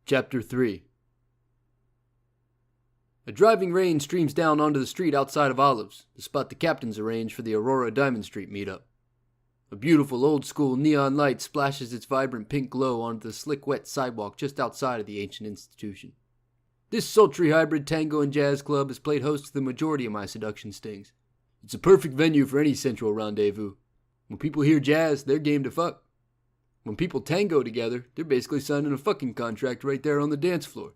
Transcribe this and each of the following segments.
Chapter 3. A driving rain streams down onto the street outside of Olive's, the spot the captains arranged for the Aurora Diamond Street meetup. A beautiful old-school neon light splashes its vibrant pink glow onto the slick wet sidewalk just outside of the ancient institution. This sultry hybrid tango and jazz club has played host to the majority of my seduction stings. It's a perfect venue for any sensual rendezvous. When people hear jazz, they're game to fuck. When people tango together, they're basically signing a fucking contract right there on the dance floor.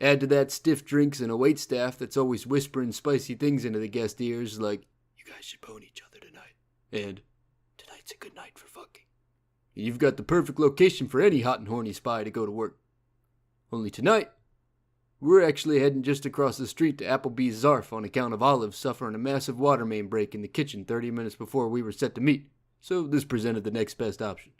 Add to that stiff drinks and a waitstaff that's always whispering spicy things into the guest ears like, "You guys should bone each other tonight," and "Tonight's a good night for fucking." And you've got the perfect location for any hot and horny spy to go to work. Only tonight, we're actually heading just across the street to Applebee's Zarf on account of Olive suffering a massive water main break in the kitchen 30 minutes before we were set to meet, so this presented the next best option.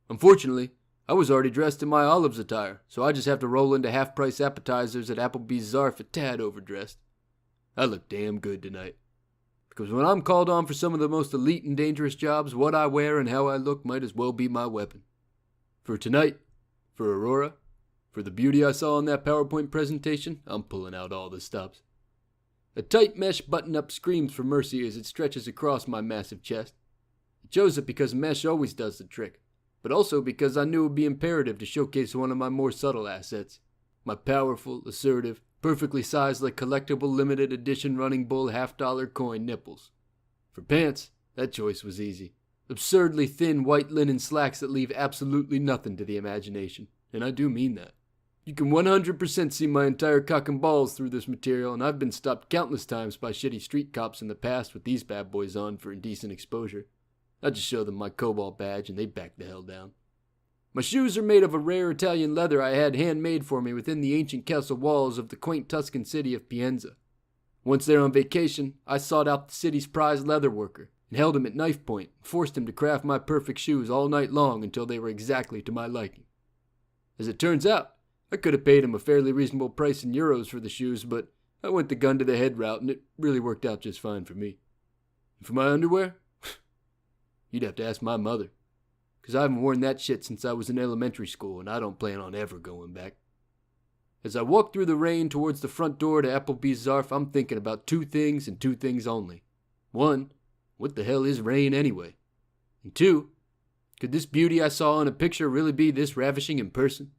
Unfortunately, I was already dressed in my Olive's attire, so I just have to roll into half-price appetizers at Applebee's Zarf a tad overdressed. I look damn good tonight. Because when I'm called on for some of the most elite and dangerous jobs, what I wear and how I look might as well be my weapon. For tonight, for Aurora, for the beauty I saw in that PowerPoint presentation, I'm pulling out all the stops. A tight mesh button-up screams for mercy as it stretches across my massive chest. I chose it because mesh always does the trick, but also because I knew it would be imperative to showcase one of my more subtle assets. My powerful, assertive, perfectly sized like collectible limited edition Running Bull $50 coin nipples. For pants, that choice was easy. Absurdly thin white linen slacks that leave absolutely nothing to the imagination. And I do mean that. You can 100% see my entire cock and balls through this material, and I've been stopped countless times by shitty street cops in the past with these bad boys on for indecent exposure. I just show them my cobalt badge and they back the hell down. My shoes are made of a rare Italian leather I had handmade for me within the ancient castle walls of the quaint Tuscan city of Pienza. Once there on vacation, I sought out the city's prized leather worker and held him at knife point and forced him to craft my perfect shoes all night long until they were exactly to my liking. As it turns out, I could have paid him a fairly reasonable price in euros for the shoes, but I went the gun to the head route and it really worked out just fine for me. And for my underwear? You'd have to ask my mother, because I haven't worn that shit since I was in elementary school, and I don't plan on ever going back. As I walk through the rain towards the front door to Applebee's Zarf, I'm thinking about two things and two things only. One, what the hell is rain anyway? And two, could this beauty I saw in a picture really be this ravishing in person?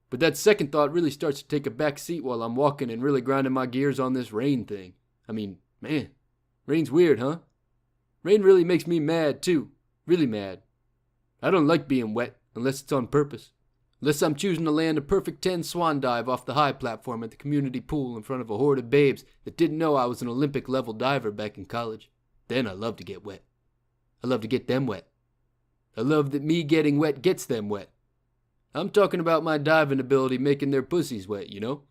But that second thought really starts to take a back seat while I'm walking and really grinding my gears on this rain thing. I mean, man, rain's weird, huh? Rain really makes me mad, too. Really mad. I don't like being wet, unless it's on purpose. Unless I'm choosing to land a perfect 10 swan dive off the high platform at the community pool in front of a horde of babes that didn't know I was an Olympic-level diver back in college. Then I love to get wet. I love to get them wet. I love that me getting wet gets them wet. I'm talking about my diving ability making their pussies wet, you know?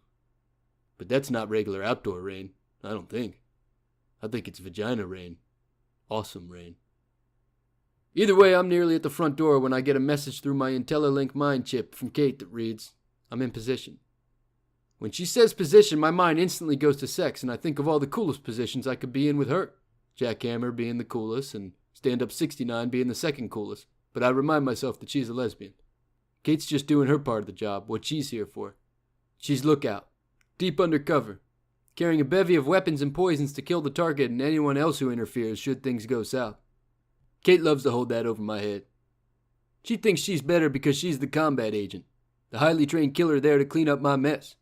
But that's not regular outdoor rain, I don't think. I think it's vagina rain. Awesome rain. Either way, I'm nearly at the front door when I get a message through my IntelliLink mind chip from Kate that reads, "I'm in position." When she says position, my mind instantly goes to sex, and I think of all the coolest positions I could be in with her. Jackhammer being the coolest, and stand-up 69 being the second coolest, but I remind myself that she's a lesbian. Kate's just doing her part of the job, what she's here for. She's lookout, deep undercover, carrying a bevy of weapons and poisons to kill the target and anyone else who interferes should things go south. Kate loves to hold that over my head. She thinks she's better because she's the combat agent, the highly trained killer there to clean up my mess.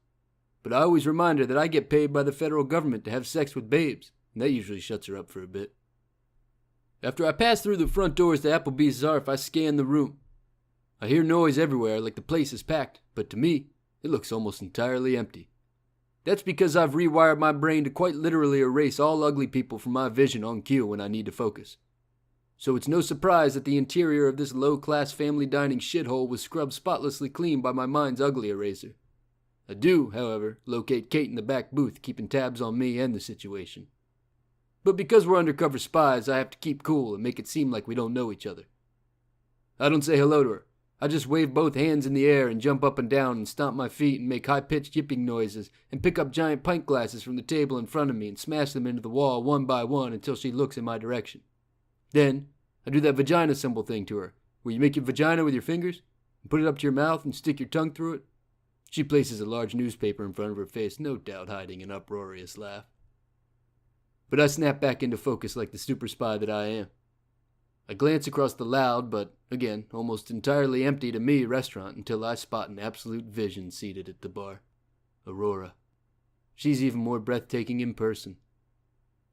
But I always remind her that I get paid by the federal government to have sex with babes, and that usually shuts her up for a bit. After I pass through the front doors to Applebee's Zarf, I scan the room. I hear noise everywhere like the place is packed, but to me, it looks almost entirely empty. That's because I've rewired my brain to quite literally erase all ugly people from my vision on cue when I need to focus. So it's no surprise that the interior of this low-class family dining shithole was scrubbed spotlessly clean by my mind's ugly eraser. I do, however, locate Kate in the back booth keeping tabs on me and the situation. But because we're undercover spies, I have to keep cool and make it seem like we don't know each other. I don't say hello to her. I just wave both hands in the air and jump up and down and stomp my feet and make high-pitched yipping noises and pick up giant pint glasses from the table in front of me and smash them into the wall one by one until she looks in my direction. Then, I do that vagina symbol thing to her, where you make your vagina with your fingers and put it up to your mouth and stick your tongue through it. She places a large newspaper in front of her face, no doubt hiding an uproarious laugh. But I snap back into focus like the super spy that I am. I glance across the loud, but, again, almost entirely empty to me restaurant until I spot an absolute vision seated at the bar. Aurora. She's even more breathtaking in person.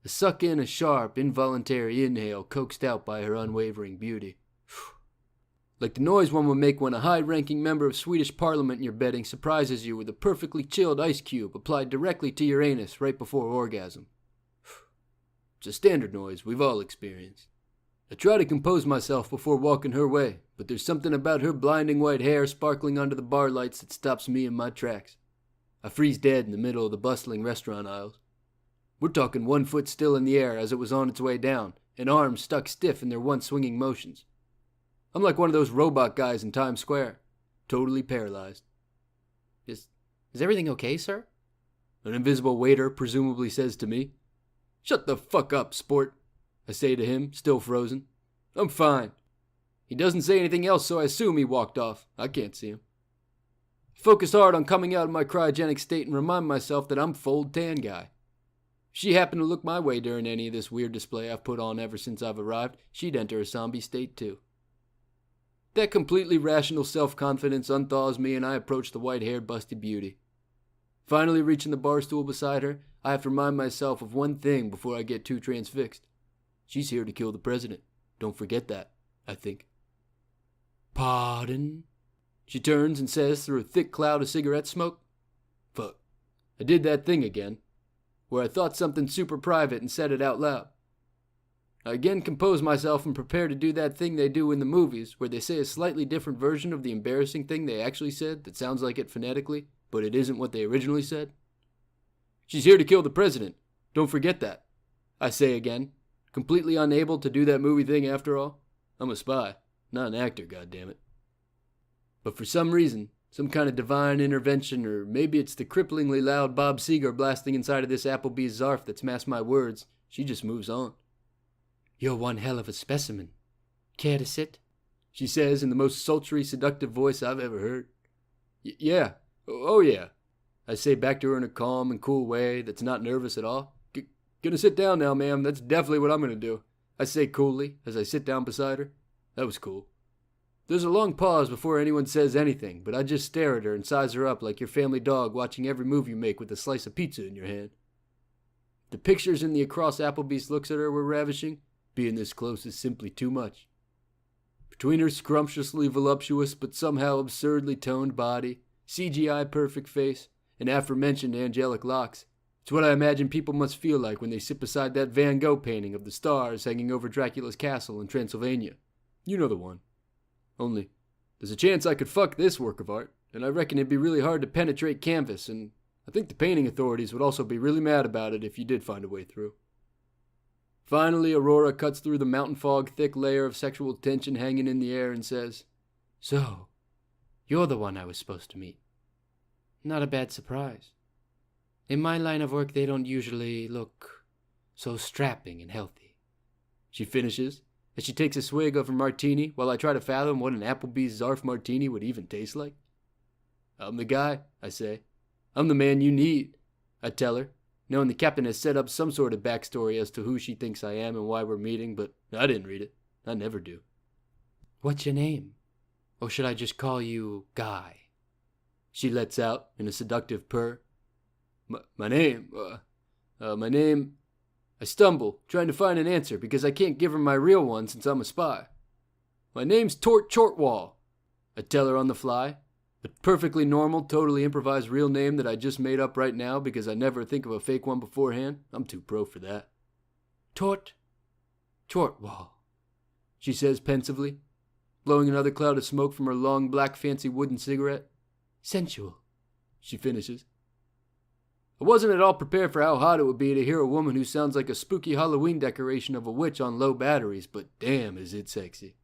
I suck in a sharp, involuntary inhale coaxed out by her unwavering beauty. Like the noise one would make when a high-ranking member of Swedish Parliament in your bedding surprises you with a perfectly chilled ice cube applied directly to your anus right before orgasm. It's a standard noise we've all experienced. I try to compose myself before walking her way, but there's something about her blinding white hair sparkling under the bar lights that stops me in my tracks. I freeze dead in the middle of the bustling restaurant aisles. We're talking 1 foot still in the air as it was on its way down, and arms stuck stiff in their once swinging motions. I'm like one of those robot guys in Times Square, totally paralyzed. Is everything okay, sir? An invisible waiter presumably says to me. Shut the fuck up, sport, I say to him, still frozen. I'm fine. He doesn't say anything else, so I assume he walked off. I can't see him. I focus hard on coming out of my cryogenic state and remind myself that I'm Fold Tan Guy. If she happened to look my way during any of this weird display I've put on ever since I've arrived, she'd enter a zombie state too. That completely rational self-confidence unthaws me and I approach the white-haired busted beauty. Finally reaching the bar stool beside her, I have to remind myself of one thing before I get too transfixed. She's here to kill the president. Don't forget that, I think. Pardon? She turns and says through a thick cloud of cigarette smoke. Fuck. I did that thing again, where I thought something super private and said it out loud. I again compose myself and prepare to do that thing they do in the movies, where they say a slightly different version of the embarrassing thing they actually said that sounds like it phonetically, but it isn't what they originally said. She's here to kill the president. Don't forget that, I say again, completely unable to do that movie thing after all. I'm a spy, not an actor, goddammit. But for some reason, some kind of divine intervention, or maybe it's the cripplingly loud Bob Seger blasting inside of this Applebee's Zarf that's masked my words, she just moves on. You're one hell of a specimen. Care to sit? She says in the most sultry, seductive voice I've ever heard. Yeah. Oh, yeah. I say back to her in a calm and cool way that's not nervous at all. Gonna sit down now, ma'am. That's definitely what I'm gonna do. I say coolly as I sit down beside her. That was cool. There's a long pause before anyone says anything, but I just stare at her and size her up like your family dog watching every move you make with a slice of pizza in your hand. The pictures in the across Applebee's looks at her were ravishing. Being this close is simply too much. Between her scrumptiously voluptuous but somehow absurdly toned body, CGI perfect face, and aforementioned angelic locks, it's what I imagine people must feel like when they sit beside that Van Gogh painting of the stars hanging over Dracula's castle in Transylvania. You know the one. Only, there's a chance I could fuck this work of art, and I reckon it'd be really hard to penetrate canvas, and I think the painting authorities would also be really mad about it if you did find a way through. Finally, Aurora cuts through the mountain fog thick layer of sexual tension hanging in the air and says, So, you're the one I was supposed to meet. Not a bad surprise. In my line of work, they don't usually look so strapping and healthy. She finishes, as she takes a swig of her martini while I try to fathom what an Applebee's Zarf martini would even taste like. I'm the guy, I say. I'm the man you need, I tell her, knowing the captain has set up some sort of backstory as to who she thinks I am and why we're meeting, but I didn't read it. I never do. What's your name? Or should I just call you Guy? She lets out in a seductive purr. My name? I stumble, trying to find an answer because I can't give her my real one since I'm a spy. My name's Tort Chortwall, I tell her on the fly. A perfectly normal, totally improvised real name that I just made up right now because I never think of a fake one beforehand. I'm too pro for that. Tort Chortwall, she says pensively, blowing another cloud of smoke from her long, black, fancy wooden cigarette. Sensual, she finishes. I wasn't at all prepared for how hot it would be to hear a woman who sounds like a spooky Halloween decoration of a witch on low batteries, but damn is it sexy.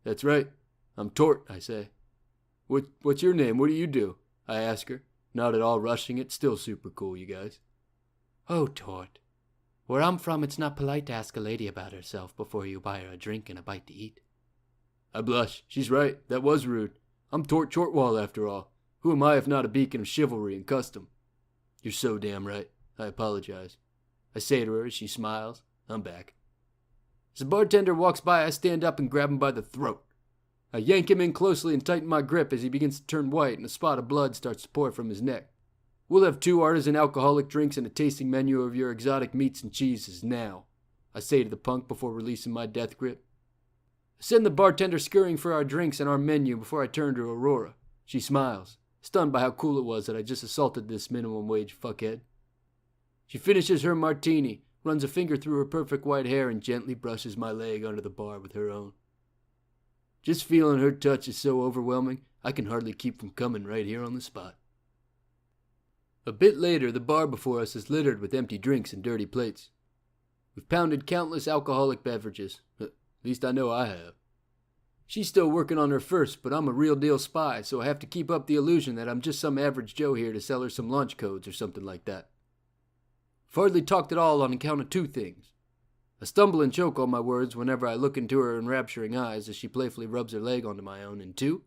That's right, I'm Tort, I say. What's your name? What do you do? I ask her, not at all rushing it, still super cool, you guys. Oh, Tort. Where I'm from, it's not polite to ask a lady about herself before you buy her a drink and a bite to eat. I blush. She's right. That was rude. I'm Tort Chortwall after all. Who am I if not a beacon of chivalry and custom? You're so damn right. I apologize. I say to her as she smiles. I'm back. As the bartender walks by, I stand up and grab him by the throat. I yank him in closely and tighten my grip as he begins to turn white and a spot of blood starts to pour from his neck. We'll have 2 artisan alcoholic drinks and a tasting menu of your exotic meats and cheeses now, I say to the punk before releasing my death grip. I send the bartender scurrying for our drinks and our menu before I turn to Aurora. She smiles, stunned by how cool it was that I just assaulted this minimum wage fuckhead. She finishes her martini, runs a finger through her perfect white hair, and gently brushes my leg under the bar with her own. Just feeling her touch is so overwhelming, I can hardly keep from coming right here on the spot. A bit later, the bar before us is littered with empty drinks and dirty plates. We've pounded countless alcoholic beverages. At least I know I have. She's still working on her first, but I'm a real deal spy, so I have to keep up the illusion that I'm just some average Joe here to sell her some launch codes or something like that. I've hardly talked at all on account of 2 things. I stumble and choke on my words whenever I look into her enrapturing eyes as she playfully rubs her leg onto my own, and 2,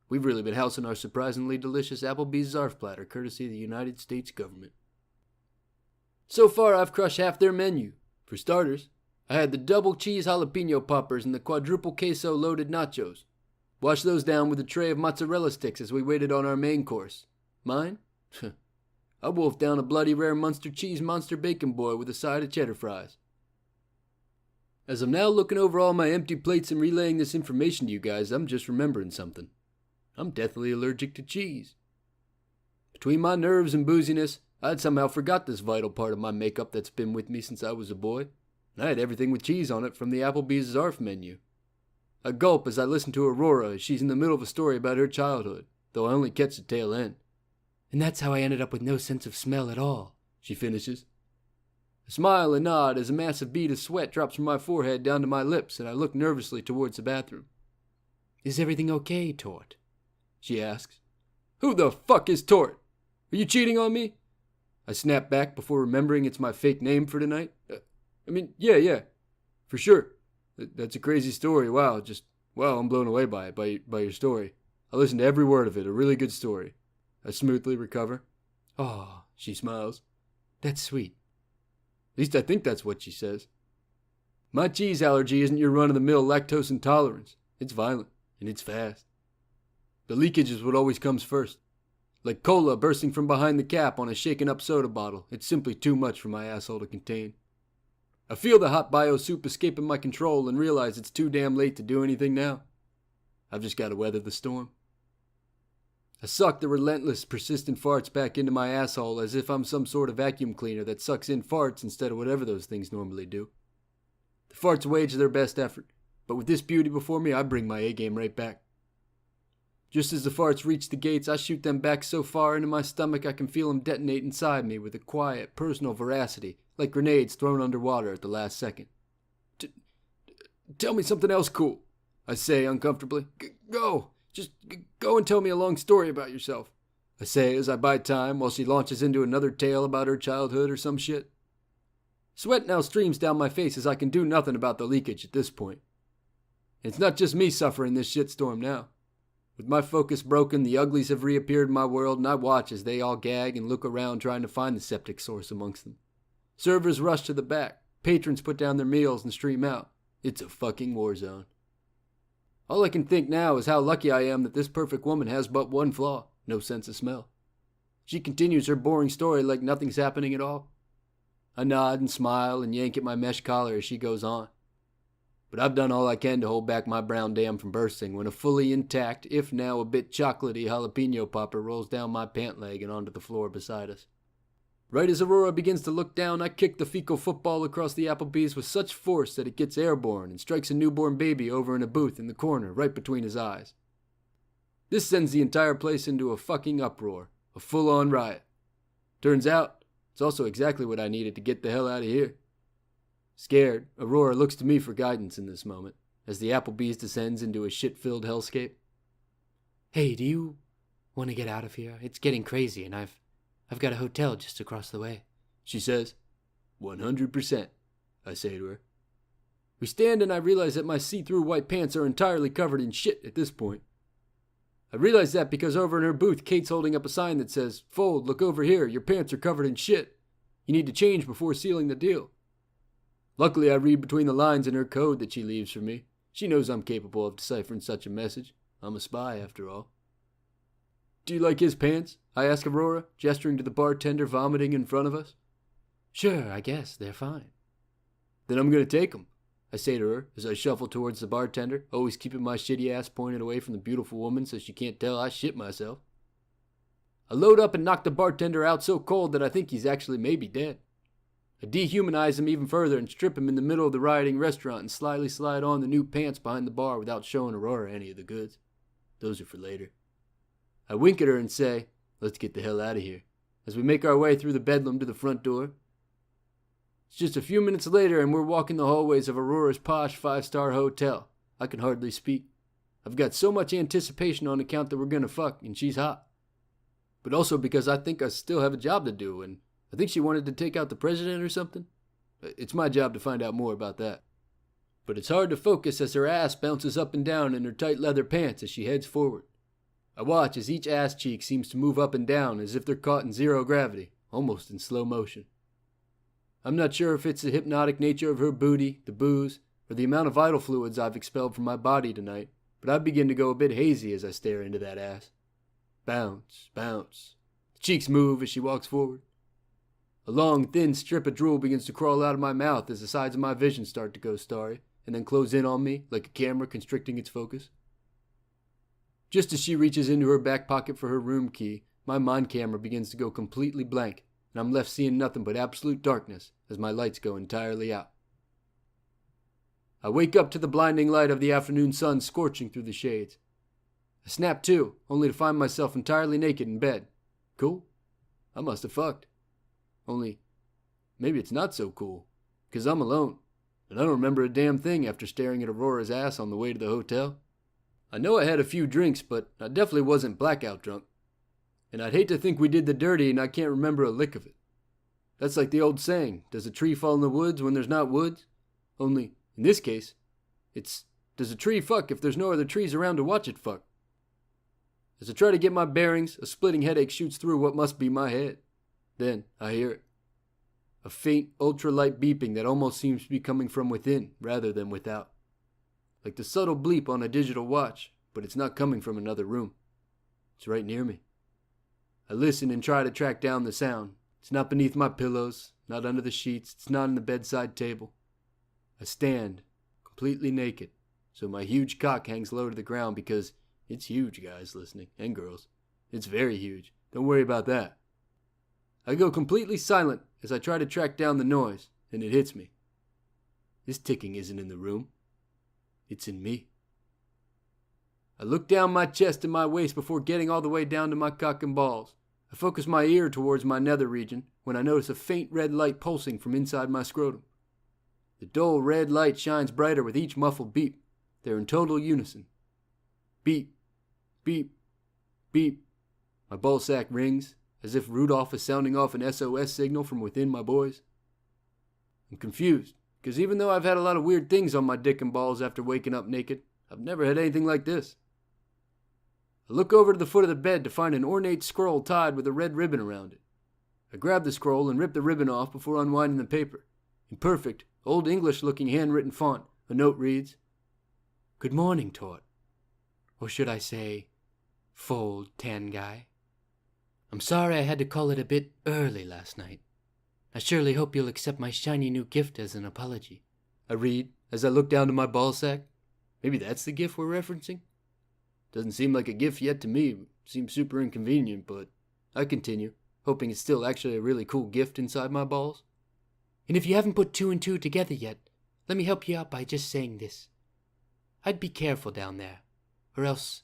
we've really been housing our surprisingly delicious Applebee's Zarf platter courtesy of the United States government. So far, I've crushed half their menu. For starters, I had the double cheese jalapeno poppers and the quadruple queso loaded nachos. Washed those down with a tray of mozzarella sticks as we waited on our main course. Mine? I wolfed down a bloody rare Munster cheese monster bacon boy with a side of cheddar fries. As I'm now looking over all my empty plates and relaying this information to you guys, I'm just remembering something. I'm deathly allergic to cheese. Between my nerves and booziness, I'd somehow forgot this vital part of my makeup that's been with me since I was a boy, and I had everything with cheese on it from the Applebee's Zarf menu. I gulp as I listen to Aurora as she's in the middle of a story about her childhood, though I only catch the tail end. And that's how I ended up with no sense of smell at all, she finishes. I smile and nod as a massive bead of sweat drops from my forehead down to my lips, and I look nervously towards the bathroom. Is everything okay, Tort? She asks. Who the fuck is Tort? Are you cheating on me? I snap back before remembering it's my fake name for tonight. Yeah, for sure. That's a crazy story. Wow, I'm blown away by it, by your story. I listened to every word of it, a really good story. I smoothly recover. Oh, she smiles. That's sweet. At least I think that's what she says. My cheese allergy isn't your run-of-the-mill lactose intolerance. It's violent, and it's fast. The leakage is what always comes first. Like cola bursting from behind the cap on a shaken-up soda bottle. It's simply too much for my asshole to contain. I feel the hot bio soup escaping my control and realize it's too damn late to do anything now. I've just got to weather the storm. I suck the relentless, persistent farts back into my asshole as if I'm some sort of vacuum cleaner that sucks in farts instead of whatever those things normally do. The farts wage their best effort, but with this beauty before me, I bring my A-game right back. Just as the farts reach the gates, I shoot them back so far into my stomach I can feel them detonate inside me with a quiet, personal veracity, like grenades thrown underwater at the last second. Tell me something else cool, I say uncomfortably. Go! Just go and tell me a long story about yourself, I say as I buy time while she launches into another tale about her childhood or some shit. Sweat now streams down my face as I can do nothing about the leakage at this point. It's not just me suffering this shitstorm now. With my focus broken, the uglies have reappeared in my world, and I watch as they all gag and look around trying to find the septic source amongst them. Servers rush to the back, patrons put down their meals and stream out. It's a fucking war zone. All I can think now is how lucky I am that this perfect woman has but one flaw, no sense of smell. She continues her boring story like nothing's happening at all. I nod and smile and yank at my mesh collar as she goes on. But I've done all I can to hold back my brown dam from bursting when a fully intact, if now a bit chocolatey jalapeno popper rolls down my pant leg and onto the floor beside us. Right as Aurora begins to look down, I kick the fecal football across the Applebee's with such force that it gets airborne and strikes a newborn baby over in a booth in the corner right between his eyes. This sends the entire place into a fucking uproar, a full-on riot. Turns out, it's also exactly what I needed to get the hell out of here. Scared, Aurora looks to me for guidance in this moment, as the Applebee's descends into a shit-filled hellscape. Hey, do you want to get out of here? It's getting crazy, and I've got a hotel just across the way, she says. 100%, I say to her. We stand and I realize that my see-through white pants are entirely covered in shit at this point. I realize that because over in her booth, Kate's holding up a sign that says, "Fold, look over here, your pants are covered in shit. You need to change before sealing the deal." Luckily, I read between the lines in her code that she leaves for me. She knows I'm capable of deciphering such a message. I'm a spy, after all. "Do you like his pants?" I ask Aurora, gesturing to the bartender vomiting in front of us. "Sure, I guess. They're fine." "Then I'm going to take 'em," I say to her as I shuffle towards the bartender, always keeping my shitty ass pointed away from the beautiful woman so she can't tell I shit myself. I load up and knock the bartender out so cold that I think he's actually maybe dead. I dehumanize him even further and strip him in the middle of the rioting restaurant and slyly slide on the new pants behind the bar without showing Aurora any of the goods. Those are for later. I wink at her and say, "Let's get the hell out of here," as we make our way through the bedlam to the front door. It's just a few minutes later and we're walking the hallways of Aurora's posh 5-star hotel. I can hardly speak. I've got so much anticipation on account that we're gonna fuck and she's hot. But also because I think I still have a job to do, and I think she wanted to take out the president or something. It's my job to find out more about that. But it's hard to focus as her ass bounces up and down in her tight leather pants as she heads forward. I watch as each ass cheek seems to move up and down as if they're caught in zero gravity, almost in slow motion. I'm not sure if it's the hypnotic nature of her booty, the booze, or the amount of vital fluids I've expelled from my body tonight, but I begin to go a bit hazy as I stare into that ass. Bounce, bounce. The cheeks move as she walks forward. A long, thin strip of drool begins to crawl out of my mouth as the sides of my vision start to go starry, and then close in on me like a camera constricting its focus. Just as she reaches into her back pocket for her room key, my mind camera begins to go completely blank, and I'm left seeing nothing but absolute darkness as my lights go entirely out. I wake up to the blinding light of the afternoon sun scorching through the shades. I snap to, only to find myself entirely naked in bed. Cool. I must have fucked. Only, maybe it's not so cool, because I'm alone, and I don't remember a damn thing after staring at Aurora's ass on the way to the hotel. I know I had a few drinks, but I definitely wasn't blackout drunk. And I'd hate to think we did the dirty and I can't remember a lick of it. That's like the old saying, does a tree fall in the woods when there's not woods? Only, in this case, it's, does a tree fuck if there's no other trees around to watch it fuck? As I try to get my bearings, a splitting headache shoots through what must be my head. Then, I hear it. A faint, ultralight beeping that almost seems to be coming from within rather than without. Like the subtle bleep on a digital watch, but it's not coming from another room. It's right near me. I listen and try to track down the sound. It's not beneath my pillows, not under the sheets, it's not on the bedside table. I stand, completely naked, so my huge cock hangs low to the ground because it's huge, guys listening, and girls. It's very huge. Don't worry about that. I go completely silent as I try to track down the noise, and it hits me. This ticking isn't in the room. It's in me. I look down my chest and my waist before getting all the way down to my cock and balls. I focus my ear towards my nether region when I notice a faint red light pulsing from inside my scrotum. The dull red light shines brighter with each muffled beep. They're in total unison. Beep, beep, beep. My ballsack rings, as if Rudolph is sounding off an SOS signal from within my boys. I'm confused, because even though I've had a lot of weird things on my dick and balls after waking up naked, I've never had anything like this. I look over to the foot of the bed to find an ornate scroll tied with a red ribbon around it. I grab the scroll and rip the ribbon off before unwinding the paper. In perfect, Old English-looking handwritten font, a note reads, "Good morning, Tort. Or should I say, Fold, Tan Guy. I'm sorry I had to call it a bit early last night. I surely hope you'll accept my shiny new gift as an apology." I read as I look down to my ballsack. Maybe that's the gift we're referencing? Doesn't seem like a gift yet to me. Seems super inconvenient, but I continue, hoping it's still actually a really cool gift inside my balls. "And if you haven't put two and two together yet, let me help you out by just saying this. I'd be careful down there, or else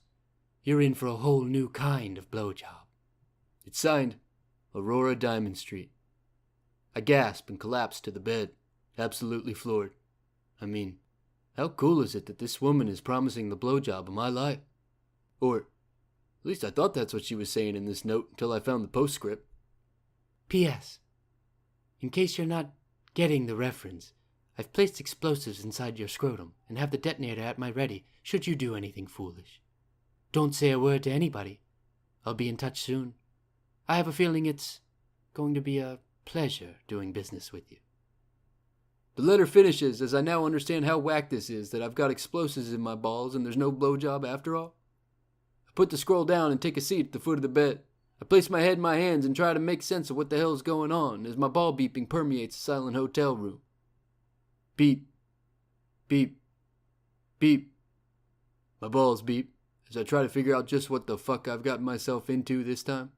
you're in for a whole new kind of blowjob." It's signed, Aurora Diamond Street. I gasp and collapse to the bed, absolutely floored. I mean, how cool is it that this woman is promising the blowjob of my life? Or, at least I thought that's what she was saying in this note until I found the postscript. "P.S. In case you're not getting the reference, I've placed explosives inside your scrotum and have the detonator at my ready should you do anything foolish." Don't say a word to anybody. I'll be in touch soon. I have a feeling it's going to be a pleasure doing business with you. The letter finishes as I now understand how whack this is, that I've got explosives in my balls and there's no blowjob after all. I put the scroll down and take a seat at the foot of the bed. I place my head in my hands and try to make sense of what the hell's going on as my ball beeping permeates the silent hotel room. Beep. Beep. Beep. My balls beep as I try to figure out just what the fuck I've gotten myself into this time.